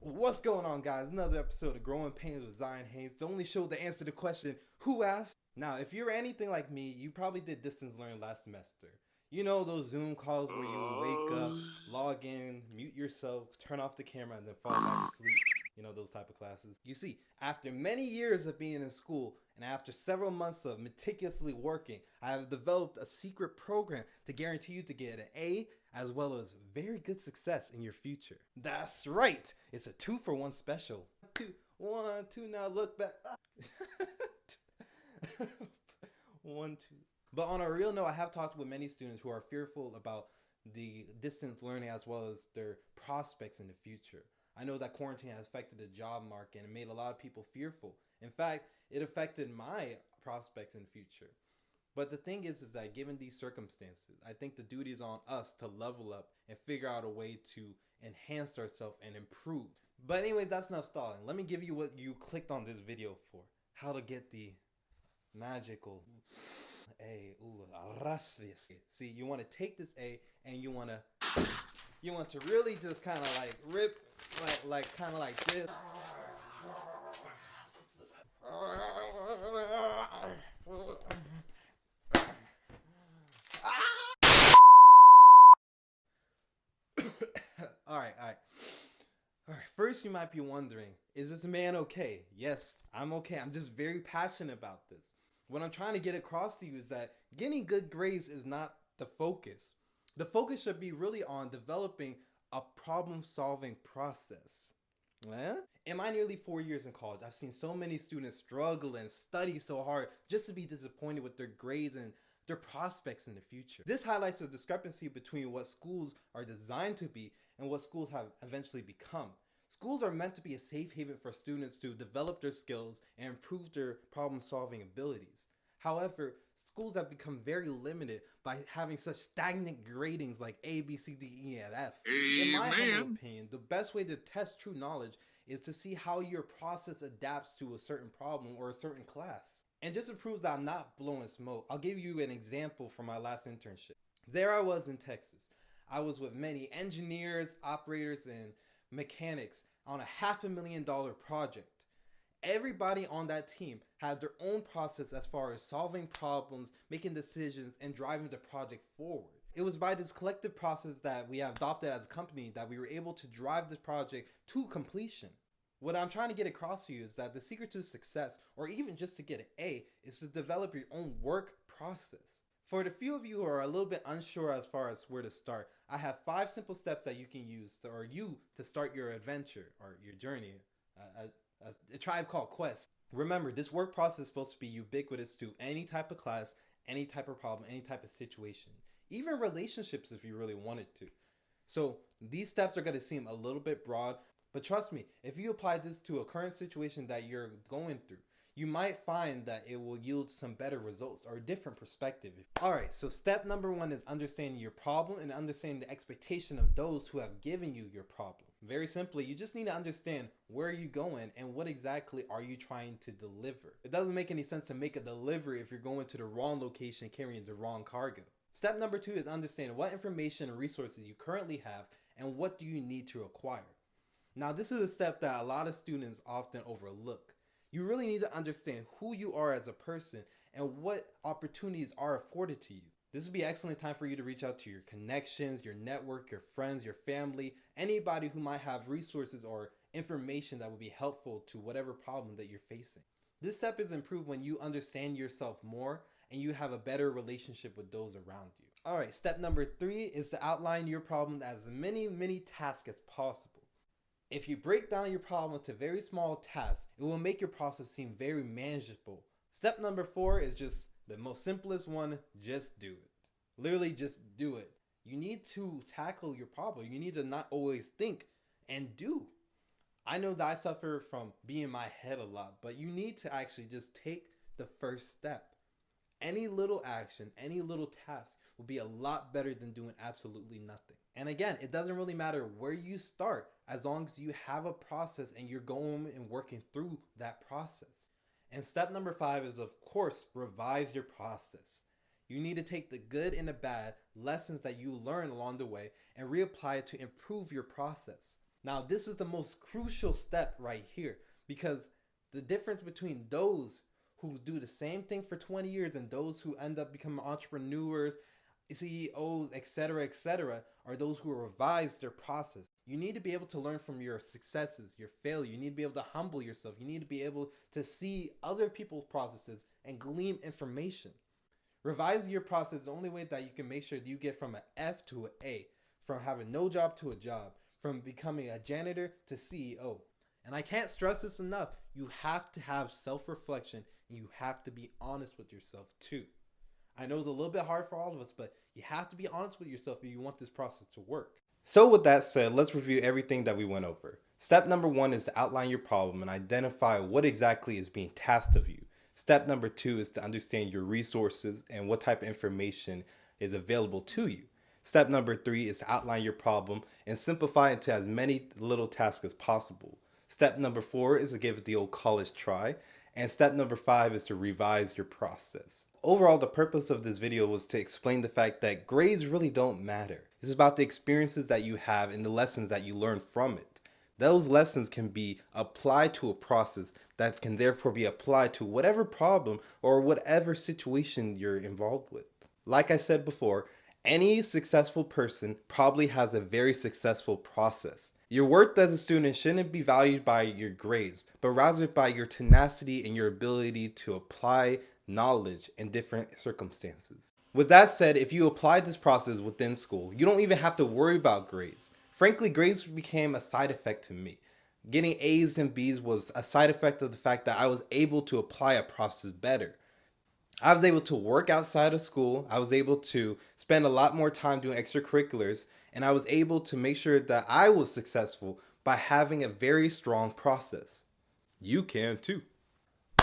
What's going on, guys? Another episode of Growing Pains with Zion Haynes, the only show to answer the question, who asked? Now, if you're anything like me, you probably did distance learning last semester. You know those Zoom calls where you wake up, log in, mute yourself, turn off the camera, and then fall back asleep. You know, those type of classes. You see, after many years of being in school, and after several months of meticulously working, I have developed a secret program to guarantee you to get an A as well as very good success in your future. That's right! It's a 2-for-1 special. Two, now look back. 1, 2. But on a real note, I have talked with many students who are fearful about the distance learning as well as their prospects in the future. I know that quarantine has affected the job market and made a lot of people fearful. In fact, it affected my prospects in the future. But the thing is that given these circumstances, I think the duty is on us to level up and figure out a way to enhance ourselves and improve. But anyway, that's not stalling. Let me give you what you clicked on this video for. How to get the magical A. Ooh, rasvias. See, you want to take this A and you want to really just kind of like rip, like kind of like this. All right. First, you might be wondering, is this man okay? Yes, I'm okay. I'm just very passionate about this. What I'm trying to get across to you is that getting good grades is not the focus. The focus should be really on developing a problem-solving process. In my nearly 4 years in college, I've seen so many students struggle and study so hard just to be disappointed with their grades and their prospects in the future. This highlights the discrepancy between what schools are designed to be and what schools have eventually become. Schools are meant to be a safe haven for students to develop their skills and improve their problem-solving abilities. However, schools have become very limited by having such stagnant gradings like A, B, C, D, E, and F. In my humble opinion, the best way to test true knowledge is to see how your process adapts to a certain problem or a certain class. And just to prove that I'm not blowing smoke, I'll give you an example from my last internship. There I was in Texas. I was with many engineers, operators, and mechanics on a $500,000 project. Everybody on that team had their own process as far as solving problems, making decisions, and driving the project forward. It was by this collective process that we have adopted as a company that we were able to drive this project to completion. What I'm trying to get across to you is that the secret to success, or even just to get an A, is to develop your own work process. For the few of you who are a little bit unsure as far as where to start, I have 5 simple steps that you can use to start your adventure or your journey. A Tribe Called Quest. Remember, this work process is supposed to be ubiquitous to any type of class, any type of problem, any type of situation, even relationships if you really wanted to. So these steps are going to seem a little bit broad, but trust me, if you apply this to a current situation that you're going through, you might find that it will yield some better results or a different perspective. Alright, so step number 1 is understanding your problem and understanding the expectation of those who have given you your problem. Very simply, you just need to understand where you're going and what exactly are you trying to deliver. It doesn't make any sense to make a delivery if you're going to the wrong location carrying the wrong cargo. Step number 2 is understand what information and resources you currently have and what do you need to acquire. Now, this is a step that a lot of students often overlook. You really need to understand who you are as a person and what opportunities are afforded to you. This would be an excellent time for you to reach out to your connections, your network, your friends, your family, anybody who might have resources or information that would be helpful to whatever problem that you're facing. This step is improved when you understand yourself more and you have a better relationship with those around you. Alright, step number 3 is to outline your problem as many tasks as possible. If you break down your problem into very small tasks, it will make your process seem very manageable. Step number 4 is just the most simplest one, just do it. Literally just do it. You need to tackle your problem. You need to not always think and do. I know that I suffer from being in my head a lot, but you need to actually just take the first step. Any little action, any little task will be a lot better than doing absolutely nothing. And again, it doesn't really matter where you start as long as you have a process and you're going and working through that process. And step number 5 is, of course, revise your process. You need to take the good and the bad lessons that you learn along the way and reapply it to improve your process. Now, this is the most crucial step right here, because the difference between those who do the same thing for 20 years and those who end up becoming entrepreneurs, CEOs, etc., are those who revise their process. You need to be able to learn from your successes, your failure. You need to be able to humble yourself. You need to be able to see other people's processes and glean information. Revising your process is the only way that you can make sure that you get from an F to an A, from having no job to a job, from becoming a janitor to CEO. And I can't stress this enough. You have to have self-reflection and you have to be honest with yourself too. I know it's a little bit hard for all of us, but you have to be honest with yourself if you want this process to work. So with that said, let's review everything that we went over. Step number 1 is to outline your problem and identify what exactly is being tasked of you. Step number 2 is to understand your resources and what type of information is available to you. Step number 3 is to outline your problem and simplify it to as many little tasks as possible. Step number 4 is to give it the old college try. And step number 5 is to revise your process. Overall, the purpose of this video was to explain the fact that grades really don't matter. It's about the experiences that you have and the lessons that you learn from it. Those lessons can be applied to a process that can therefore be applied to whatever problem or whatever situation you're involved with. Like I said before, any successful person probably has a very successful process. Your worth as a student shouldn't be valued by your grades, but rather by your tenacity and your ability to apply knowledge in different circumstances. With that said, if you apply this process within school, you don't even have to worry about grades. Frankly, grades became a side effect to me. Getting A's and B's was a side effect of the fact that I was able to apply a process better. I was able to work outside of school. I was able to spend a lot more time doing extracurriculars, and I was able to make sure that I was successful by having a very strong process. You can too.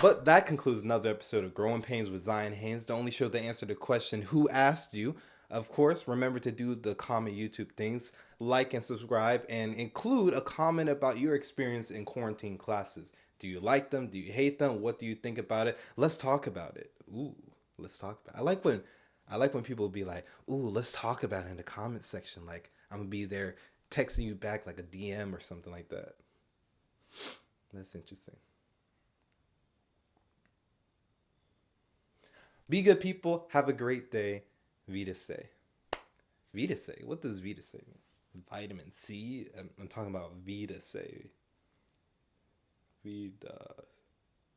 But that concludes another episode of Growing Pains with Zion Haynes, the only show that answered the question, who asked you? Of course, remember to do the common YouTube things, like and subscribe, and include a comment about your experience in quarantine classes. Do you like them? Do you hate them? What do you think about it? Let's talk about it. Ooh, let's talk about it. I like when people be like, ooh, let's talk about it in the comment section. Like, I'm gonna be there texting you back like a DM or something like that. That's interesting. Be good, people. Have a great day. Vita say. Vita say. What does Vita say mean? Vitamin C? I'm talking about Vita say. Vida.